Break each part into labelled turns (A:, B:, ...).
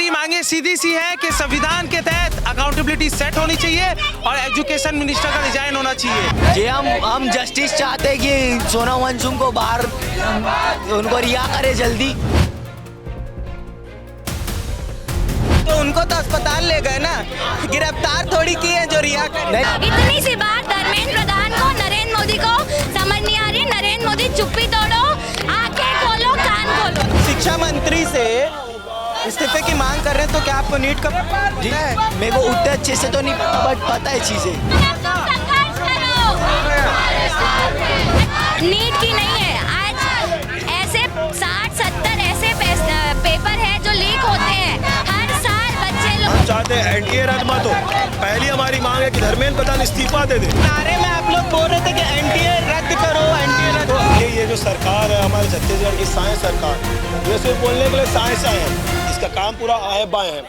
A: हमारी मांगे सीधी सी है कि संविधान के तहत अकाउंटेबिलिटी सेट होनी चाहिए और एजुकेशन मिनिस्टर का रिजाइन होना चाहिए।
B: जी हम जस्टिस चाहते हैं कि सोनम वांगचुक को बाहर उनको रिहा करे जल्दी।
C: तो उनको तो अस्पताल ले गए ना, गिरफ्तार थोड़ी किए जो रिहा कर।
D: इतनी सी बात धर्मेंद्र प्रधान को, नरेंद्र मोदी को समझ नहीं आ रही। नरेंद्र मोदी चुप्पी तोड़ो, आंखें खोलो, कान खोलो।
C: शिक्षा मंत्री से इस्तीफे की मांग कर रहे हैं, तो क्या आपको नीट का
B: जी मेरे को उतने अच्छे से तो नहीं पता, बट पता है चीजें।
D: नीट की नहीं है, आज ऐसे 60-70 ऐसे पेपर है जो लीक होते हैं हर साल। बच्चे लोग
E: हम चाहते हैं एनटीए रद्द मत हो। पहली हमारी मांग है कि धर्मेंद्र प्रधान इस्तीफा दे दे।
C: नारे में आप लोग बोल रहे थे कि एनटीए रद्द करो, एनटीए रद्द
E: तो ये जो सरकार है हमारे छत्तीसगढ़ की साइंस सरकार, ये सिर्फ बोलने के लिए साइंस आए हैं, इसका काम पूरा आए बाएं है।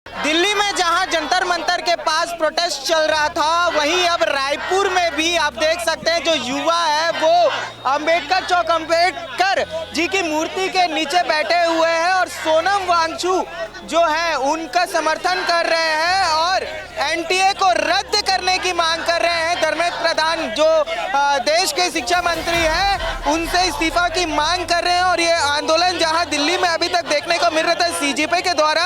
C: दिल्ली में जहां जंतर मंतर के पास प्रोटेस्ट चल रहा था, वहीं अब रायपुर में भी आप देख सकते हैं जो युवा है वो अंबेडकर चौक अंबेडकर जी की मूर्ति के नीचे बैठे हुए हैं और सोनम वांगचुक जो है उनका समर्थन कर रहे हैं और एनटीए को रद्द करने की मांग कर रहे हैं। धर्मेंद्र प्रधान जो देश के शिक्षा मंत्री हैं उनसे इस्तीफा की मांग कर रहे हैं और ये आंदोलन जहां दिल्ली में अभी तक देखने को मिल रहा था सीजेपी के द्वारा,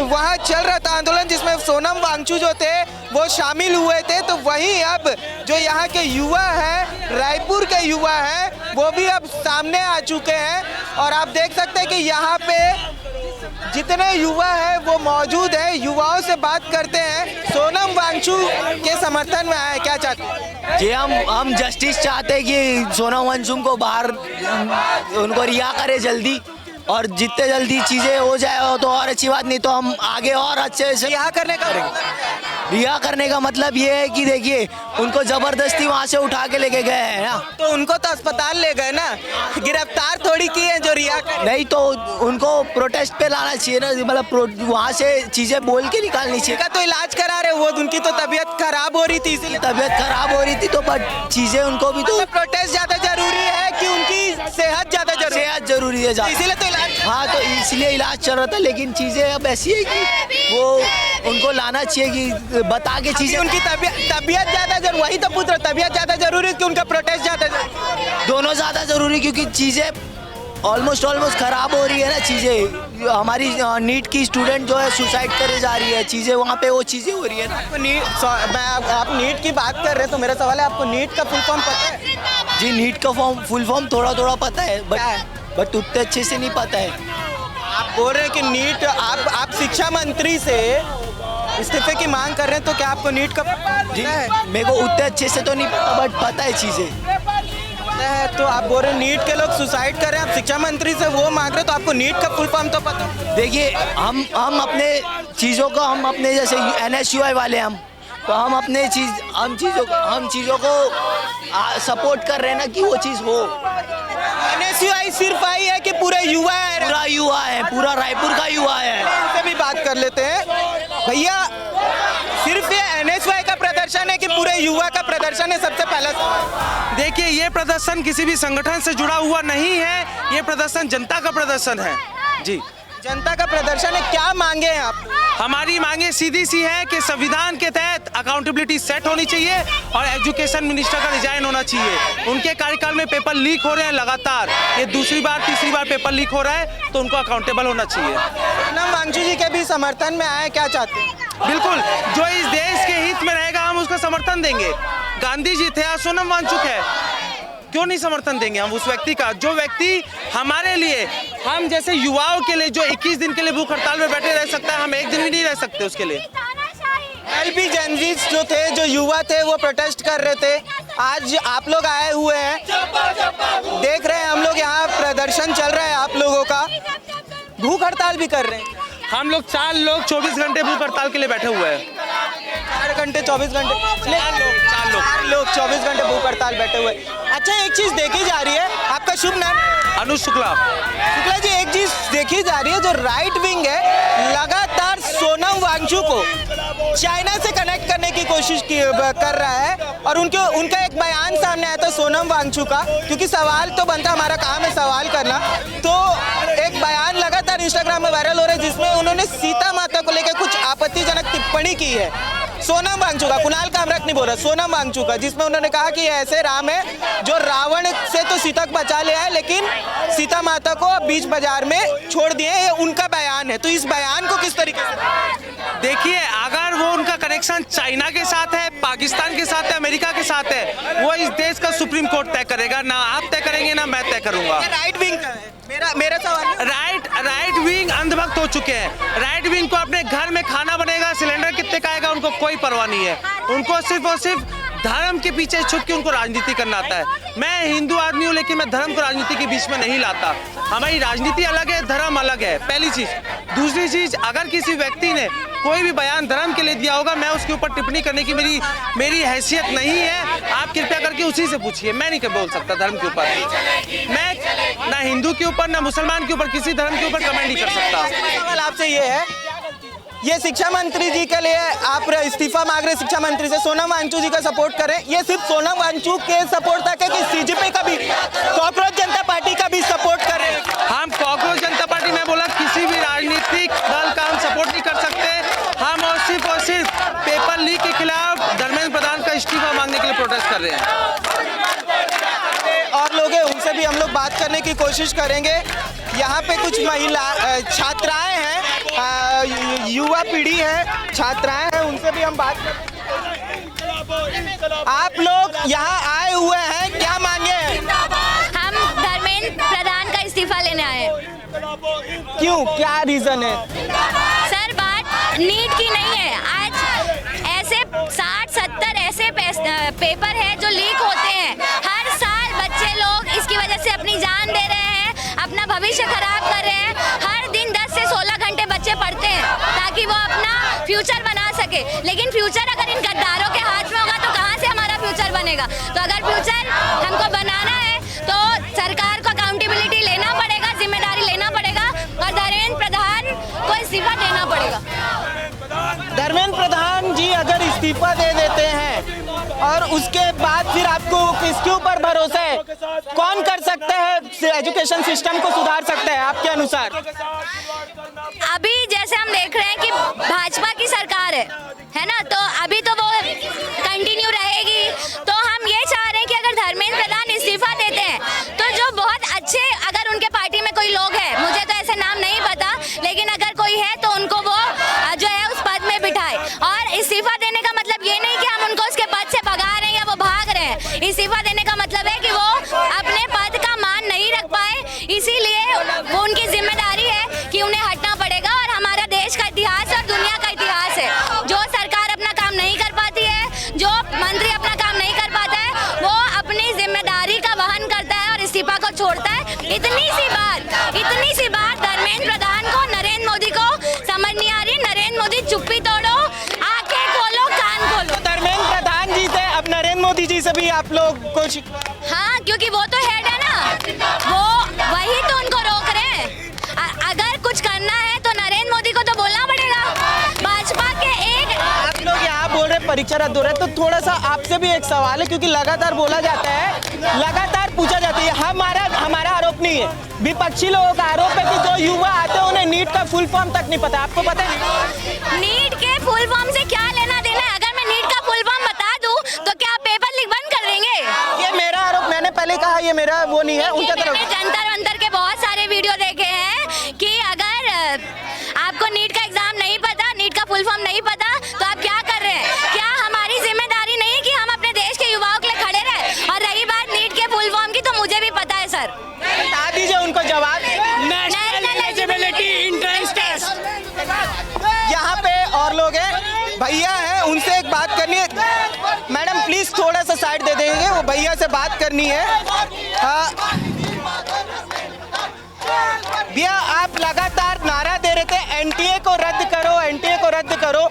C: वहां चल रहा था आंदोलन जिसमें सोनम वांगचुक जो थे वो शामिल हुए थे। तो वहीं अब जो यहाँ के युवा हैं, रायपुर के युवा हैं, वो भी अब सामने आ चुके हैं और आप देख सकते हैं कि यहाँ पे जितने युवा हैं वो मौजूद हैं। युवाओं से बात करते हैं, सोनम वांगचुक के समर्थन में आए, क्या चाहते हैं?
B: जी हम जस्टिस चाहते हैं कि सोनम वांगचुक को बाहर उनको रिहा करे जल्दी, और जितने जल्दी चीजें हो जाए तो और अच्छी बात, नहीं तो हम आगे और अच्छे से
C: रिहा करने का
B: मतलब ये है कि देखिए उनको जबरदस्ती वहाँ से उठा के लेके गए हैं ना,
C: तो उनको तो अस्पताल ले गए ना, गिरफ्तार थोड़ी किए जो रिहा कर।
B: नहीं तो उनको प्रोटेस्ट पे लाना चाहिए ना, मतलब वहाँ से चीजें बोल के निकालनी चाहिए।
C: का तो इलाज करा रहे वो, उनकी तो तबीयत खराब हो रही थी, इसलिए
B: तबीयत खराब हो रही थी तो बट चीजें उनको भी तो
C: प्रोटेस्ट ज्यादा जरूरी है कि उनकी सेहत ज्यादा
B: जरूरी है,
C: इसीलिए तो इलाज।
B: हाँ तो इसलिए इलाज चल रहा था, लेकिन चीजें अब ऐसी है कि वो उनको लाना चाहिए कि बता के चीजें।
C: उनकी तबीयत ज्यादा जरूरी, वही तो पूछ रहा, तबीयत ज्यादा जरूरी है कि उनका प्रोटेस्ट ज्यादा जरूरी?
B: दोनों ज्यादा जरूरी, क्योंकि चीजें ऑलमोस्ट खराब हो रही है ना। चीजें हमारी नीट की स्टूडेंट जो है सुसाइड करे जा रही है, चीजें वहाँ पे वो चीजें हो रही है ना।
C: आप नीट की बात कर रहे हैं तो मेरा सवाल है, आपको नीट का फुल फॉर्म पता है?
B: जी नीट का फुल फॉर्म थोड़ा पता है, बट उतने अच्छे से नहीं पता है।
C: आप बोल रहे हैं कि नीट, आप शिक्षा मंत्री से इस्तीफे की मांग कर रहे हैं, तो क्या आपको नीट का
B: जी मेरे को उतने अच्छे से तो नहीं पता, बट पता है चीजें।
C: तो आप बोल रहे हैं नीट के लोग सुसाइड कर रहे हैं, आप शिक्षा मंत्री से वो मांग रहे हैं, तो आपको नीट का फुल फॉर्म तो पता है?
B: देखिए हम अपने चीज़ों को, हम अपने जैसे NSUI वाले तो हम अपने चीज़ों को सपोर्ट कर रहे हैं ना कि वो चीज़ हो।
C: NSUI सिर्फ आई है कि पूरे युवा है?
B: पूरा रायपुर का युवा है।
C: इनसे भी बात कर लेते हैं। भैया, सिर्फ ये NSUI का प्रदर्शन है कि पूरे युवा का प्रदर्शन है? सबसे पहले
A: देखिए, ये प्रदर्शन किसी भी संगठन से जुड़ा हुआ नहीं है, ये प्रदर्शन जनता का प्रदर्शन है। जी,
C: जनता का प्रदर्शन है। क्या मांगे हैं आप?
A: हमारी मांगे सीधी सी है कि संविधान के तहत अकाउंटेबिलिटी सेट होनी चाहिए और एजुकेशन मिनिस्टर का रिजाइन होना चाहिए। उनके कार्यकाल में पेपर लीक हो रहे हैं लगातार, ये तीसरी बार पेपर लीक हो रहा है, तो उनको अकाउंटेबल होना चाहिए।
C: सोनम वांगचुक जी के भी समर्थन में आए, क्या चाहते हैं?
A: बिल्कुल, जो इस देश के हित में रहेगा हम उसका समर्थन देंगे। गांधी जी थे, आज सोनम वांगचुक है, क्यों नहीं समर्थन देंगे हम उस व्यक्ति का, जो व्यक्ति हमारे लिए, हम जैसे युवाओं के लिए जो 21 दिन के लिए भूख हड़ताल में बैठे रह सकता है, हम एक दिन भी नहीं रह सकते उसके लिए।
C: LP जनजीत जो थे, जो युवा थे, वो प्रोटेस्ट कर रहे थे। आज आप लोग आए हुए हैं, देख रहे हैं हम लोग यहाँ प्रदर्शन चल रहा है आप लोगों का, भूख हड़ताल भी कर रहे हैं।
A: हम लोग 4 लोग 24 घंटे भूख हड़ताल के लिए बैठे हुए हैं।
C: 4 घंटे 24 घंटे, 4 लोग 24 घंटे भूख हड़ताल बैठे हुए। अच्छा, एक चीज देखी जा रही है, आपका शुभ नाम?
A: अनुज शुक्ला।
C: शुक्ला जी, एक चीज देखी जा रही है, जो राइट विंग है लगातार सोनम वांगचुक को चाइना से कनेक्ट करने की कोशिश कर रहा है, और उनका एक बयान सामने आया था सोनम वांगचुक का, क्योंकि सवाल तो बनता, हमारा काम है सवाल करना, तो एक बयान लगातार इंस्टाग्राम में वायरल हो रहा है जिसमें उन्होंने सीता माता को लेकर कुछ आपत्तिजनक टिप्पणी की है। सोनम वांगचुक का, कुणाल कामराक नहीं बोल रहा, सोनम वांगचुक का, जिसमें उन्होंने कहा कि ऐसे राम है जो रावण से तो सीता को बचा लिया है, लेकिन सीता माता को बीच बाजार में छोड़ दिए, ये उनका बयान है। तो इस बयान को किस तरीके से
A: देखिए, अगर वो उनका कनेक्शन चाइना के साथ है, पाकिस्तान के साथ है, अमेरिका के साथ है, वो इस देश का सुप्रीम कोर्ट तय करेगा, ना आप तय करेंगे ना मैं तय करूंगा।
C: राइट विंग का है मेरा सवाल।
A: राइट विंग अंधभक्त हो चुके हैं। राइट विंग को अपने घर में खाना बनेगा, सिलेंडर कितने का आएगा, उनको कोई परवाह नहीं है। उनको सिर्फ और सिर्फ धर्म के पीछे छुप के उनको राजनीति करना आता है। मैं हिंदू आदमी हूँ, लेकिन मैं धर्म को राजनीति के बीच में नहीं लाता। हमारी राजनीति अलग है, धर्म अलग है, पहली चीज। दूसरी चीज, अगर किसी व्यक्ति ने कोई भी बयान धर्म के लिए दिया होगा, मैं उसके ऊपर टिप्पणी करने की मेरी हैसियत नहीं है। आप कृपया करके उसी से पूछिए, मैं नहीं बोल सकता धर्म के ऊपर। मैं ना हिंदू के ऊपर, ना मुसलमान के ऊपर, किसी धर्म के ऊपर कमेंट नहीं कर सकता।
C: सवाल आपसे ये है, ये शिक्षा मंत्री जी के लिए आप इस्तीफा मांग रहे, शिक्षा मंत्री से सोनम वांगचुक जी का सपोर्ट करें, ये सिर्फ सोनम वांगचुक के सपोर्ट तक है कि सीजेपी का भी, कॉकरोच जनता पार्टी का भी सपोर्ट कर रहे हैं?
A: हम कॉकरोच जनता पार्टी में बोला किसी भी राजनीतिक दल का हम सपोर्ट नहीं कर सकते। हम और सिर्फ पेपर लीक के खिलाफ धर्मेंद्र प्रधान का इस्तीफा मांगने के लिए प्रोटेस्ट कर रहे हैं।
C: और लोग हैं, उनसे भी हम लोग बात करने की कोशिश करेंगे। यहाँ पे कुछ महिला छात्राएं हैं, युवा पीढ़ी है, छात्राएं हैं, उनसे भी हम बात करेंगे। आप लोग यहाँ आए हुए हैं, क्या मांगे हैं?
D: हम धर्मेंद्र प्रधान का इस्तीफा लेने आए हैं।
C: क्यों, क्या रीजन है?
D: सर, बात नीट की नहीं है। आज ऐसे 60-70 ऐसे पेपर है जो लीक होते हैं हर साल। बच्चे लोग इसकी वजह से अपनी जान दे रहे हैं, अपना भविष्य खराब कर रहे हैं। हर दिन 10 से 16 घंटे बच्चे पढ़ते हैं ताकि वो अपना फ्यूचर बना सके, लेकिन फ्यूचर अगर इन गद्दारों के हाथ में होगा तो कहाँ से हमारा फ्यूचर बनेगा? तो अगर फ्यूचर हमको बनाना है तो सरकार को अकाउंटेबिलिटी लेना पड़ेगा, जिम्मेदारी लेना पड़ेगा, और धर्मेंद्र प्रधान को इस्तीफा देना पड़ेगा।
C: धर्मेंद्र प्रधान जी अगर इस्तीफा दे देते हैं और उसके बाद फिर आपको किसके ऊपर भरोसा है? कौन कर सकता है एजुकेशन सिस्टम को सुधार सकता है आपके अनुसार?
D: अभी जैसे हम देख रहे हैं कि भाजपा की सरकार है ना, तो अभी तो वो कंटिन्यू रहेगी। तो हम ये चाह रहे हैं कि अगर धर्मेंद्र प्रधान इस्तीफा देते हैं तो जो बहुत अच्छे, अगर उनके पार्टी में कोई लोग हैं, मुझे तो ऐसे नाम नहीं पता, लेकिन अगर कोई है तो उनको वो जो है उस पद में बिठाए। और इस्तीफा देने का मतलब ये नहीं कि हम उनको उसके पद से भगा रहे हैं या वो भाग रहे हैं। इस्तीफा देने का मतलब है कि वो अपने पद का मान नहीं रख पाए, इसीलिए वो उनकी जिम्मेदारी है कि उन्हें हटना पड़ेगा। और हमारा देश का इतिहास और दुनिया का इतिहास है, जो सरकार अपना काम नहीं कर पाती है, जो मंत्री अपना काम नहीं कर पाता है, वो अपनी जिम्मेदारी का वहन करता है और इस्तीफा को छोड़ता है। इतनी सी बात धर्मेंद्र प्रधान को, नरेंद्र मोदी को समझ नहीं आ रही। नरेंद्र मोदी चुप्पी तोड़ो, आंखें खोलो, कान खोलो।
C: धर्मेंद्र प्रधान जी से अब नरेंद्र मोदी जी से भी आप लोग कुछ?
D: हाँ, क्योंकि वो तो हेड है ना, वो वही तो उनको रोक रहे हैं। अगर कुछ करना है तो नरेंद्र मोदी को तो बोलना पड़ेगा। भाजपा के एक,
C: आप लोग यहाँ बोल रहे परीक्षा रद्द हो रहा है, तो थोड़ा सा आपसे भी एक सवाल है, क्योंकि लगातार बोला जाता है, लगातार पूछा जाता है, हमारा आरोप नहीं है, विपक्षी लोगों का आरोप है कि जो युवा आते हैं उन्हें नीट का फुल फॉर्म तक नहीं पता। आपको पता है
D: नीट के फुल फॉर्म से क्या लेना देना है? अगर मैं नीट का फुल फॉर्म बता दूं तो क्या आप पेपर लीक बंद कर देंगे?
C: ये मेरा आरोप, मैंने पहले कहा, ये मेरा वो नहीं है, उनका तरफ।
D: मैंने जंतर मंतर के बहुत सारे वीडियो देखे हैं कि अगर आपको नीट का एग्जाम नहीं पता, नीट का फुल फॉर्म नहीं पता, तो आप क्या कर रहे हैं? क्या हमारी जिम्मेदारी नहीं है कि हम अपने देश के युवाओं के लिए खड़े रहे? और रही बात नीट के फुल फॉर्म की, तो मुझे भी पता है सर।
C: बता दीजिए उनको जवाब।
D: National eligibility entrance test.
C: यहाँ पे और लोग हैं, भैया हैं, उनसे एक बात करनी है। मैडम प्लीज थोड़ा सा साइड दे देंगे, वो भैया से बात करनी है। हाँ भैया, आप लगातार नारा दे रहे थे एनटीए को रद्द करो, एनटीए को रद्द करो।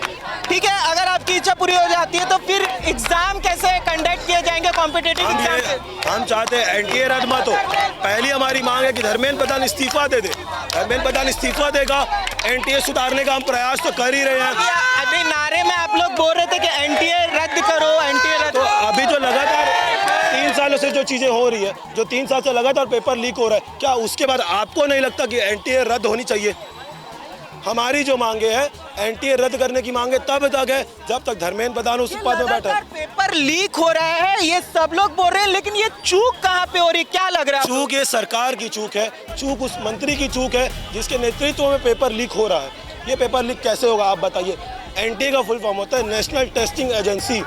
C: ठीक है, अगर आपकी इच्छा पूरी हो जाती है तो फिर एग्जाम कैसे कंडक्ट किए जाएंगे कॉम्पिटिटिव एग्जाम?
E: हम चाहते हैं एनटीए रद्द मत हो। पहली हमारी मांग है कि धर्मेंद्र प्रधान इस्तीफा दे दे। धर्मेंद्र प्रधान इस्तीफा देगा, एनटीए सुधारने का हम प्रयास तो कर ही रहे हैं।
C: अभी नारे में आप लोग बोल रहे थे कि एनटीए रद्द करो, एनटीए रद्द।
E: तो अभी जो लगातार 3 सालों से जो चीजें हो रही है, जो 3 साल से लगातार पेपर लीक हो रहा है, क्या उसके बाद आपको नहीं लगता कि एनटीए रद्द होनी चाहिए? हमारी जो मांगे है एनटीए रद्द करने की मांगे तब तक है जब तक धर्मेंद्र प्रधान उस पद में बैठा है।
C: पेपर लीक हो रहा है ये सब लोग बोल रहे हैं, लेकिन ये चूक कहाँ पे हो रही है, क्या लग रहा है?
E: चूक ये सरकार की चूक है, चूक उस मंत्री की चूक है जिसके नेतृत्व में पेपर लीक हो रहा है। ये पेपर लीक कैसे होगा आप बताइए? एनटीए का फुल फॉर्म होता है नेशनल टेस्टिंग एजेंसी।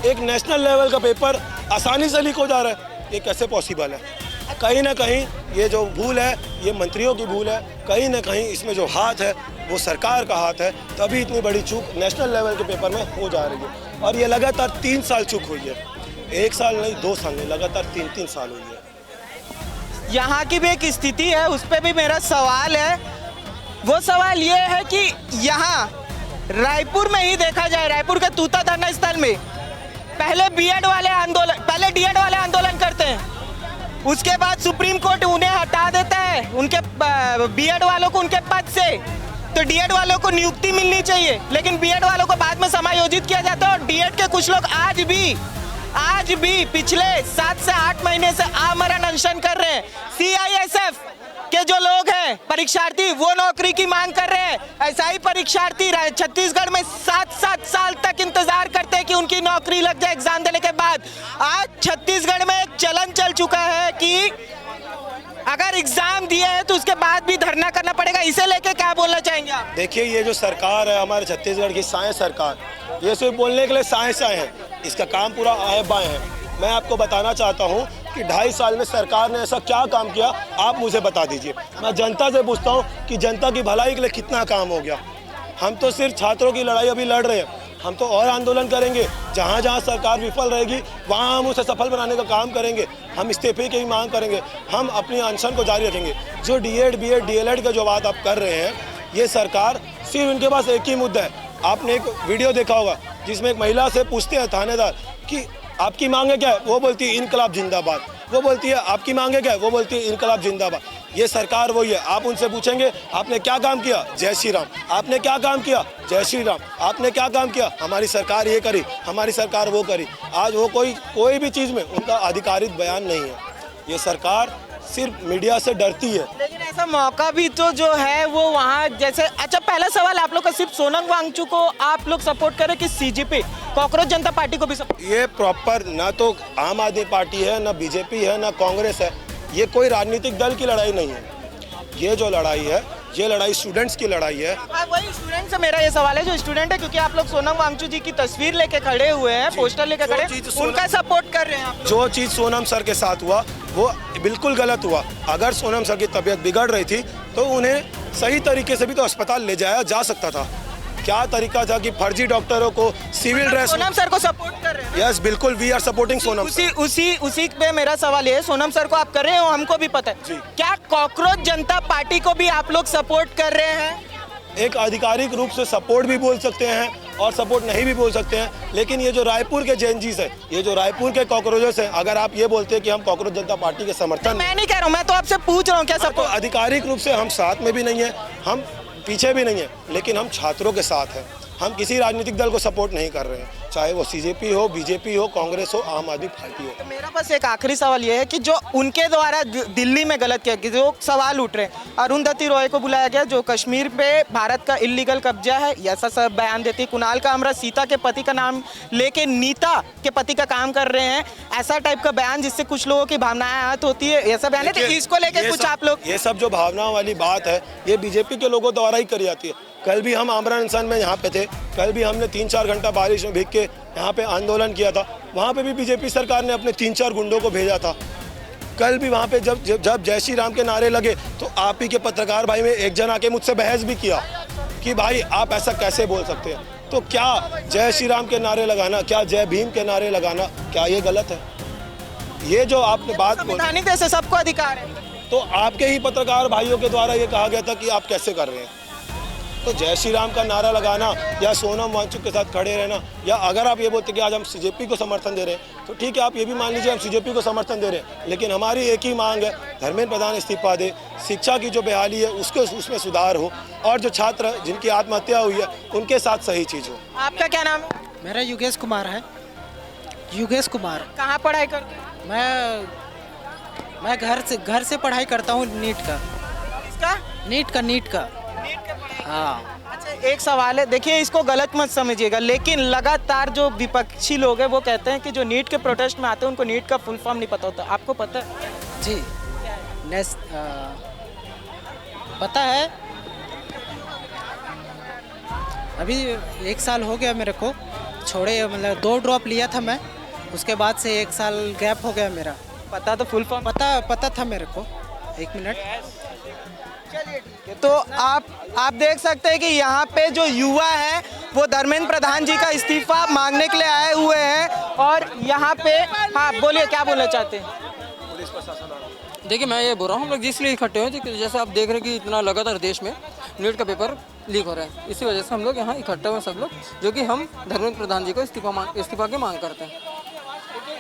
E: एक नेशनल लेवल का पेपर आसानी से लीक हो जा रहा है, ये कैसे पॉसिबल है? कहीं ना कहीं ये जो भूल है ये मंत्रियों की भूल है, कहीं ना कहीं इसमें जो हाथ है वो सरकार का हाथ है, तभी इतनी बड़ी चूक नेशनल लेवल के पेपर में हो जा रही है। और ये लगातार 3 साल चूक हुई है, 1 साल नहीं 2 साल नहीं, लगातार 3 साल हुई है।
C: यहाँ की भी एक स्थिति है, उस पर भी मेरा सवाल है। वो सवाल ये है कि यहाँ रायपुर में ही देखा जाए, रायपुर के तूता धरना स्थल में पहले डीएड वाले आंदोलन करते हैं, उसके बाद सुप्रीम कोर्ट उन्हें हटा देता है, उनके बीएड वालों को उनके पद से। तो डीएड वालों को नियुक्ति मिलनी चाहिए, लेकिन बीएड वालों को बाद में समायोजित किया जाता है। और डीएड के कुछ लोग आज भी पिछले 7 से 8 महीने से आमरण अनशन कर रहे हैं। सीआईएसएफ के जो लोग हैं परीक्षार्थी, वो नौकरी की मांग कर रहे हैं। ऐसा ही परीक्षार्थी छत्तीसगढ़ में 7 साल तक इंतजार करते हैं कि उनकी नौकरी लग जाए एग्जाम देने के बाद। आज छत्तीसगढ़ में एक चलन चल चुका है कि अगर एग्जाम दिए हैं तो उसके बाद भी धरना करना पड़ेगा। इसे लेके क्या बोलना चाहेंगे आप?
E: देखिए ये जो सरकार है हमारे छत्तीसगढ़ की साएं सरकार, ये सिर्फ बोलने के लिए साएं हैं, इसका काम पूरा आए बाएं है। मैं आपको बताना चाहता हूँ कि 2.5 साल में सरकार ने ऐसा क्या काम किया, आप मुझे बता दीजिए। मैं जनता से पूछता हूँ कि जनता की भलाई के लिए कितना काम हो गया। हम तो सिर्फ छात्रों की लड़ाई अभी लड़ रहे हैं, हम तो और आंदोलन करेंगे। जहाँ जहाँ सरकार विफल रहेगी वहाँ हम उसे सफल बनाने का काम करेंगे। हम इस्तीफे की मांग करेंगे, हम अपनी अनशन को जारी रखेंगे। जो डीएड बीएड डीएलएड का जो बात आप कर रहे हैं, ये सरकार सिर्फ इनके पास एक ही मुद्दा है। आपने एक वीडियो देखा होगा जिसमें एक महिला से पूछते हैं थानेदार कि आपकी मांग है क्या है, वो बोलती है इनकलाब जिंदाबाद। वो बोलती है आपकी मांग है क्या है, वो बोलती है इनकलाब जिंदाबाद। ये सरकार वही है। आप उनसे पूछेंगे आपने क्या काम किया, जय श्री राम। आपने क्या काम किया, जय श्री राम। आपने क्या काम किया, हमारी सरकार ये करी, हमारी सरकार वो करी। आज वो कोई भी चीज़ में उनका आधिकारिक बयान नहीं है। ये सरकार सिर्फ मीडिया से डरती है।
C: लेकिन ऐसा मौका भी तो जो है वो वहाँ जैसे। अच्छा, पहला सवाल आप लोग का, सिर्फ सोनम वांगचुक को आप लोग सपोर्ट करें कि सीजेपी कॉकरोच जनता पार्टी को भी सपोर्ट?
E: ये प्रॉपर ना तो आम आदमी पार्टी है, ना बीजेपी है, ना कांग्रेस है। ये कोई राजनीतिक दल की लड़ाई नहीं है। ये जो लड़ाई है ये लड़ाई स्टूडेंट्स की लड़ाई है।
C: वही स्टूडेंट से मेरा ये सवाल है, जो स्टूडेंट है, क्योंकि आप लोग सोनम वांगचुक जी की तस्वीर लेके खड़े हुए हैं, पोस्टर लेके खड़े, उनका सपोर्ट कर रहे हैं आप?
E: जो चीज़ सोनम सर के साथ हुआ वो बिल्कुल गलत हुआ। अगर सोनम सर की तबीयत बिगड़ रही थी तो उन्हें सही तरीके से भी तो अस्पताल ले जाया जा सकता था। क्या तरीका था कि फर्जी डॉक्टरों को सिविल ड्रेस।
C: सोनम सर को सपोर्ट कर रहे हैं?
E: यस बिल्कुल, वी आर सपोर्टिंग सोनम।
C: उसी पे मेरा सवाल है, सोनम सर को आप कर रहे हो, हमको भी पता है। क्या कॉकरोच जनता पार्टी को भी आप लोग सपोर्ट कर रहे हैं?
E: एक आधिकारिक रूप से सपोर्ट भी बोल सकते हैं और सपोर्ट नहीं भी बोल सकते हैं। लेकिन ये जो रायपुर के जेएनजीस है, ये जो रायपुर के कॉकरोचेस हैं, अगर आप ये बोलते हैं कि हम कॉकरोच जनता पार्टी के समर्थन,
C: मैं नहीं कह रहा हूँ, मैं तो आपसे पूछ रहा हूँ क्या सपोर्ट?
E: आधिकारिक रूप से हम साथ में भी नहीं है, हम पीछे भी नहीं है, लेकिन हम छात्रों के साथ हैं। हम किसी राजनीतिक दल को सपोर्ट नहीं कर रहे हैं, चाहे वो सीजेपी हो, बीजेपी हो, कांग्रेस हो, आम आदमी पार्टी हो।
C: तो मेरा बस एक आखिरी सवाल ये है कि जो उनके द्वारा दिल्ली में गलत किया कि जो सवाल उठ रहे हैं, अरुंधति रॉय को बुलाया गया जो कश्मीर पे भारत का इलीगल कब्जा है, ऐसा सब बयान देती है। कुणाल कामरा सीता के पति का नाम लेके नीता के पति का काम कर रहे हैं, ऐसा टाइप का बयान जिससे कुछ लोगों की भावनाएं आहत होती है, ऐसा बयान है। तो इसको लेके कुछ आप लोग,
E: ये सब जो भावनाओं वाली बात है ये बीजेपी के लोगों द्वारा ही करी जाती है। कल भी हम आमरण अनशन में यहाँ पे थे, कल भी हमने 3-4 घंटा बारिश में भीग के यहाँ पे आंदोलन किया था। वहाँ पे भी बीजेपी सरकार ने अपने 3-4 गुंडों को भेजा था। कल भी वहाँ पे जब जय श्री राम के नारे लगे तो आप ही के पत्रकार भाई में एक जन आके मुझसे बहस भी किया कि भाई आप ऐसा कैसे बोल सकते हैं। तो क्या जय श्री राम के नारे लगाना, क्या जय भीम के नारे लगाना, क्या ये गलत है? ये जो आपने बात
C: संवैधानिक देश है, सबको अधिकार है।
E: तो आपके ही पत्रकार भाइयों के द्वारा ये कहा गया था कि आप कैसे कर रहे हैं। तो जय श्री राम का नारा लगाना या सोनम वांगचुक के साथ खड़े रहना, या अगर आप ये बोलते कि आज हम सीजेपी को समर्थन दे रहे हैं तो ठीक है, आप ये भी मान लीजिए हम सीजेपी को समर्थन दे रहे हैं, लेकिन हमारी एक ही मांग है, धर्मेंद्र प्रधान इस्तीफा दे, शिक्षा की जो बेहाली है उसमें सुधार हो, और जो छात्र जिनकी आत्महत्या हुई है उनके साथ सही चीज़ हो।
C: आपका क्या नाम है?
F: मेरा योगेश कुमार है। योगेश कुमार।
C: कहाँ पढ़ाई करते हैं?
F: मैं घर से पढ़ाई करता हूँ नीट का।
C: इसका
F: नीट का
C: नीट का पढ़ाई।
F: हाँ।
C: अच्छा, एक सवाल है, देखिए इसको गलत मत समझिएगा, लेकिन लगातार जो विपक्षी लोग हैं वो कहते हैं कि जो नीट के प्रोटेस्ट में आते हैं उनको नीट का फुल फॉर्म नहीं पता होता। आपको पता है?
F: जी पता है। अभी 1 साल हो गया मेरे को छोड़े, मतलब 2 ड्रॉप लिया था मैं, उसके बाद से 1 साल गैप हो गया मेरा।
C: पता तो फुल फॉर्म
F: पता था मेरे को। 1 मिनट।
C: चलिए ठीक है। तो आप देख सकते हैं कि यहाँ पे जो युवा है वो धर्मेंद्र प्रधान जी का इस्तीफा मांगने के लिए आए हुए हैं, और यहाँ पे हाँ बोलिए, क्या बोलना चाहते हैं?
G: देखिए, मैं ये बोल रहा हूँ, हम लोग इसलिए इकट्ठे हुए कि जैसे आप देख रहे हैं कि इतना लगातार देश में नीट का पेपर लीक हो रहा है, इसी वजह से हम लोग यहाँ इकट्ठे हुए सब लोग, जो कि हम धर्मेंद्र प्रधान जी को इस्तीफा की मांग करते हैं।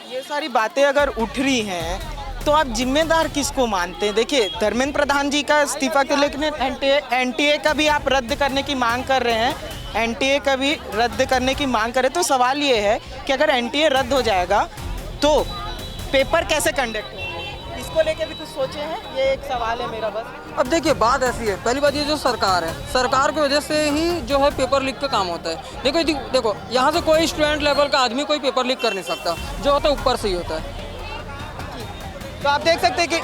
C: ये सारी बातें अगर उठ रही हैं तो आप जिम्मेदार किसको मानते हैं? देखिए, धर्मेंद्र प्रधान जी का इस्तीफा के, लेकिन एनटीए का भी आप रद्द करने की मांग कर रहे हैं, एनटीए का भी रद्द करने की मांग कर रहे हैं। तो सवाल ये है कि अगर एनटीए रद्द हो जाएगा तो पेपर कैसे कंडक्ट होंगे? इसको लेके भी कुछ सोचे हैं? ये एक सवाल है मेरा बस।
G: अब देखिए, बात ऐसी है, पहली बात ये जो सरकार है, सरकार की वजह से ही जो है पेपर लीक का काम होता है। देखो यहाँ से कोई स्टूडेंट लेवल का आदमी कोई पेपर लीक कर नहीं सकता, जो होता है ऊपर से ही होता है।
C: तो आप देख सकते हैं कि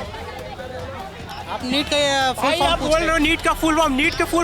F: आप नीट का फुल फॉर्म
H: बोल रहे हो, नीट का फुल फॉर्म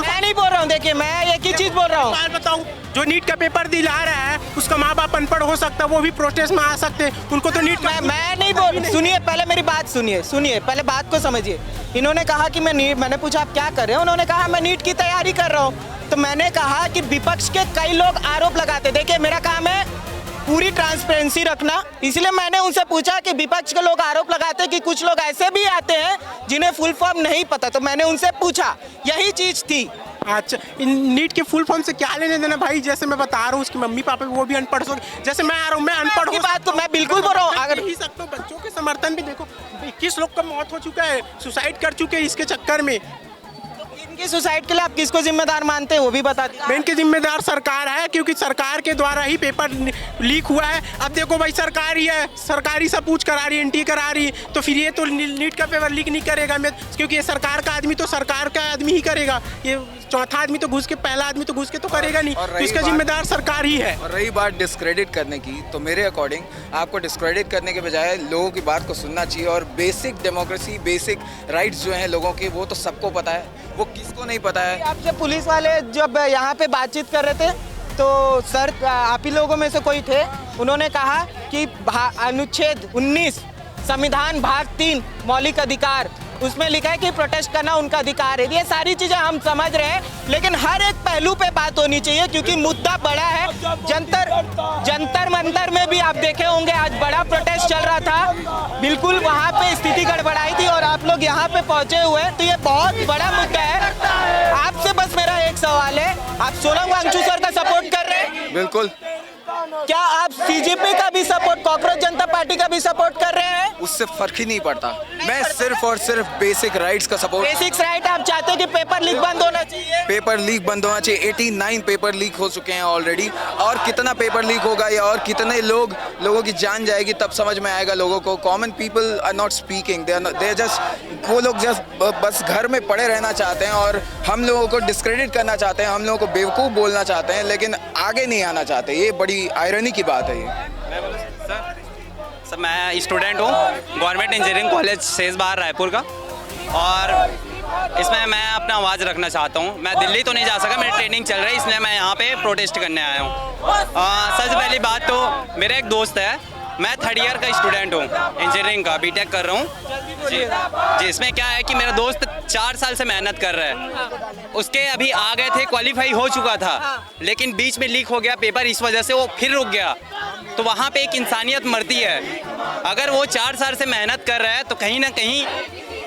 C: मैं नहीं बोल रहा हूँ, देखिए मैं एक ही चीज बोल रहा हूँ।
H: बात बताऊं, जो नीट का पेपर दिला रहा है उसका माँ बाप अनपढ़ हो सकता है, वो भी प्रोटेस्ट में आ सकते हैं, उनको तो नीट का
C: मैं नहीं बोल, सुनिए पहले मेरी बात सुनिए पहले बात को समझिए। इन्होंने कहा कि मैंने पूछा आप क्या कर रहे हो, उन्होंने कहा मैं नीट की तैयारी कर रहा हूँ। तो मैंने कहा कि विपक्ष के कई लोग आरोप लगाते, देखिए मेरा काम है पूरी ट्रांसपेरेंसी रखना, इसलिए मैंने उनसे पूछा कि विपक्ष के लोग आरोप लगाते हैं कि कुछ लोग ऐसे भी आते हैं जिन्हें फुल फॉर्म नहीं पता, तो मैंने उनसे पूछा, यही चीज थी।
H: अच्छा, नीट के फुल फॉर्म से क्या लेने देना भाई? जैसे मैं बता रहा हूँ, उसकी मम्मी पापा वो भी अनपढ़ हो, जैसे मैं आ रहा हूँ, मैं अनपढ़ हूँ,
C: बात को मैं बिल्कुल बोल रहा हूँ। अगर
H: ही सकता हूँ, बच्चों के समर्थन भी देखो, 21 लोग का मौत हो चुका है, सुसाइड कर चुके हैं इसके चक्कर में।
C: इनकी सुसाइड के लिए आप किसको जिम्मेदार मानते हैं वो भी बता दीजिए।
H: इनकी जिम्मेदार सरकार है, क्योंकि सरकार के द्वारा ही पेपर लीक हुआ है। अब देखो भाई, सरकार ही है, सरकारी सब पूछ करा रही है, एनटीए करा रही है, तो फिर ये तो नीट का पेपर लीक नहीं करेगा, क्योंकि ये सरकार का आदमी तो सरकार का आदमी ही करेगा, ये चौथा आदमी तो घुस के, पहला आदमी तो घुस के तो करेगा नहीं, तो इसका जिम्मेदार सरकार ही है।
I: और रही बात डिस्क्रेडिट करने की, तो मेरे अकॉर्डिंग आपको डिस्क्रेडिट करने के बजाय लोगों की बात को सुनना चाहिए, और बेसिक डेमोक्रेसी, बेसिक राइट्स जो हैं लोगों के, वो तो सबको पता है, वो किसको नहीं पता है।
C: आपसे पुलिस वाले जब यहाँ पे बातचीत कर रहे थे तो सर आप ही लोगों में से कोई थे, उन्होंने कहा कि अनुच्छेद 19 संविधान भाग 3 मौलिक अधिकार, उसमें लिखा है कि प्रोटेस्ट करना उनका अधिकार है। ये सारी चीजें हम समझ रहे हैं, लेकिन हर एक पहलू पे बात होनी चाहिए, क्योंकि मुद्दा बड़ा है। जंतर मंतर में भी आप देखे होंगे आज बड़ा प्रोटेस्ट चल रहा था, बिल्कुल वहाँ पे स्थिति गड़बड़ाई थी और आप लोग यहाँ पे पहुंचे हुए हैं, तो ये बहुत बड़ा मुद्दा है। आपसे बस मेरा एक सवाल है, आप सोनम वांगचुक सर का सपोर्ट कर रहे हैं?
I: बिल्कुल।
C: क्या आप सीजेपी का भी सपोर्ट, कॉकरोच जनता पार्टी का भी सपोर्ट कर रहे हैं?
I: उससे फर्क ही नहीं पड़ता, मैं सिर्फ और सिर्फ बेसिक राइट्स का सपोर्ट।
C: बेसिक राइट आप चाहते हैं कि पेपर लीक बंद होना चाहिए?
I: पेपर लीक बंद होना चाहिए। 89 पेपर लीक हो चुके हैं ऑलरेडी, और कितना पेपर लीक होगा या और कितने लोगों की जान जाएगी तब समझ में आएगा लोगों को। Common people are not speaking, they just, वो लोग जस्ट बस घर में पड़े रहना चाहते हैं, और हम लोगों को डिस्क्रेडिट करना चाहते हैं, हम लोगों को बेवकूफ़ बोलना चाहते हैं, लेकिन आगे नहीं आना चाहते। ये बड़ी आयरनी की बात है ये।
J: सर मैं स्टूडेंट हूँ गवर्नमेंट इंजीनियरिंग कॉलेज शेषबार रायपुर का, और इसमें मैं अपना आवाज़ रखना चाहता हूँ। मैं दिल्ली तो नहीं जा सका, मेरी ट्रेनिंग चल रही है, इसलिए मैं यहाँ पे प्रोटेस्ट करने आया हूँ। सबसे पहली बात तो मेरा एक दोस्त है, मैं 3rd ईयर का स्टूडेंट हूँ इंजीनियरिंग का, बीटेक कर रहा हूँ जी। इसमें क्या है कि मेरा दोस्त 4 साल से मेहनत कर रहा है, उसके अभी आ गए थे, क्वालिफाई हो चुका था, लेकिन बीच में लीक हो गया पेपर, इस वजह से वो फिर रुक गया। तो वहाँ पे एक इंसानियत मरती है। अगर वो 4 साल से मेहनत कर रहा है तो कहीं ना कहीं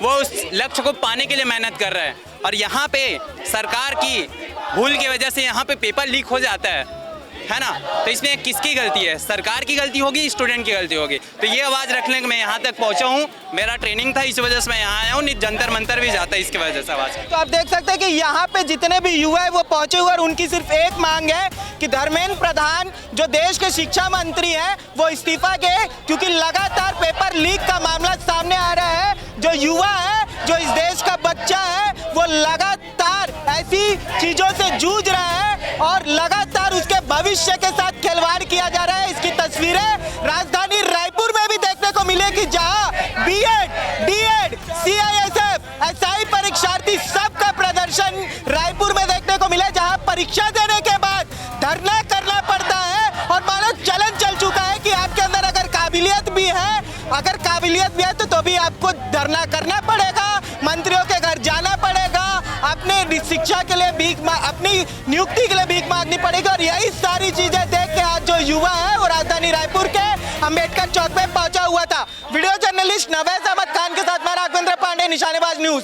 J: वो उस लक्ष्य को पाने के लिए मेहनत कर रहा है, और यहाँ पे सरकार की भूल की वजह से यहाँ पे पेपर लीक हो जाता है ना। तो इसमें किसकी गलती है? सरकार की गलती होगी, स्टूडेंट की गलती होगी। तो ये आवाज़ रखने के मैं यहाँ तक पहुँचा हूँ। मेरा ट्रेनिंग था, इस वजह से मैं यहाँ आया हूँ। जंतर मंतर भी जाता है इसकी वजह से आवाज़।
C: तो आप देख सकते हैं कि यहाँ पे जितने भी युवा है वो पहुंचे हुए और उनकी सिर्फ एक मांग है कि धर्मेंद्र प्रधान जो देश के शिक्षा मंत्री हैं वो इस्तीफा के, क्योंकि लगातार पेपर लीक का मामला सामने आ रहा है। जो युवा है, जो इस देश का बच्चा है, वो लगातार ऐसी चीजों से जूझ रहा है और लगातार उसके भविष्य के साथ खिलवाड़ किया जा रहा है। इसकी तस्वीरें राजधानी रायपुर में भी देखने को मिलेगी, जहां बीएड, डीएड, सीआईएसएफ, एसआई परीक्षार्थी सबका प्रदर्शन रायपुर में देखने को मिला, जहां परीक्षा देने के बाद धरना करना पड़ता है। और मानो चलन चल चुका है कि आपके अंदर अगर काबिलियत भी है तो भी आपको धरना करना पड़ेगा, मंत्रियों के घर जाना पड़ेगा, अपने शिक्षा के लिए भीख अपनी नियुक्ति के लिए भीख मांगनी पड़ेगी। और यही सारी चीजें देख के आज जो युवा है वो राजधानी रायपुर के अंबेडकर चौक पे पहुंचा हुआ था। वीडियो जर्नलिस्ट नवेद अहमद खान के साथ मैं राघवेंद्र पांडे, निशानेबाज न्यूज।